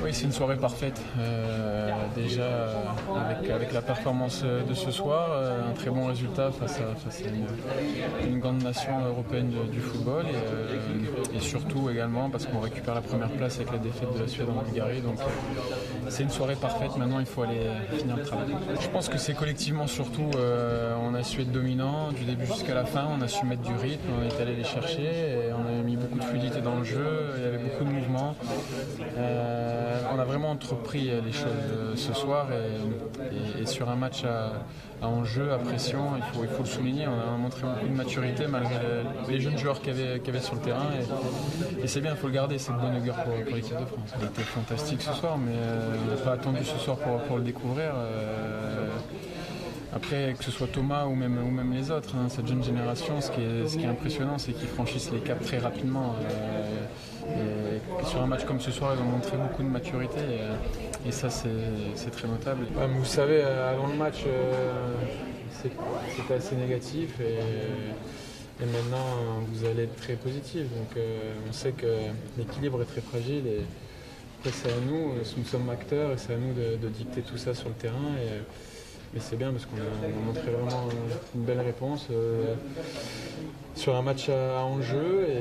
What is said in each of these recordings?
Oui, c'est une soirée parfaite. Déjà, avec la performance de ce soir, un très bon résultat face à une grande nation européenne du football et surtout également parce qu'on récupère la première place avec la défaite de la Suède en Bulgarie. Donc, c'est une soirée parfaite. Maintenant, il faut aller finir le travail. Je pense que c'est collectivement surtout, on a su être dominant du début jusqu'à la fin. On a su mettre du rythme, on est allé les chercher et on a mis beaucoup de fluidité dans le jeu. Il y avait beaucoup de mouvements. On a vraiment entrepris les choses ce soir et sur un match à enjeu, à pression, il faut le souligner. On a montré beaucoup de maturité malgré les jeunes joueurs qu'il y avait sur le terrain et c'est bien, il faut le garder, c'est de bonne augure pour l'équipe de France. Il était fantastique ce soir, mais on n'a pas attendu ce soir pour le découvrir. Après, que ce soit Thomas ou même les autres, cette jeune génération, ce qui est impressionnant, c'est qu'ils franchissent les caps très rapidement. Et sur un match comme ce soir, ils ont montré beaucoup de maturité et ça, c'est très notable. Vous savez, avant le match, c'était assez négatif et maintenant, vous allez être très positif. Donc, on sait que l'équilibre est très fragile et après, c'est à nous, nous sommes acteurs et c'est à nous de dicter tout ça sur le terrain. Mais c'est bien parce qu'on a montré vraiment une belle réponse sur un match à enjeu et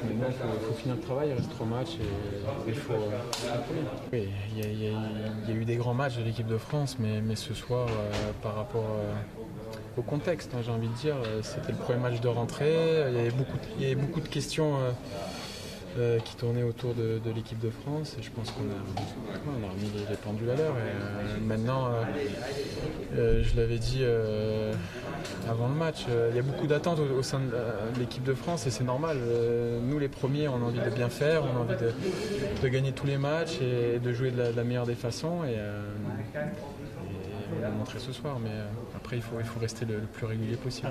maintenant il faut finir le travail, il reste 3 matchs et il faut oui, il y a eu des grands matchs de l'équipe de France mais ce soir par rapport au contexte, j'ai envie de dire, c'était le premier match de rentrée, il y avait beaucoup de questions qui tournait autour de l'équipe de France et je pense qu'on a remis les pendules à l'heure et maintenant je l'avais dit avant le match, il y a beaucoup d'attentes au sein de l'équipe de France et c'est normal, nous les premiers on a envie de bien faire, on a envie de gagner tous les matchs et de jouer de la meilleure des façons et on l'a montré ce soir mais après il faut rester le plus régulier possible.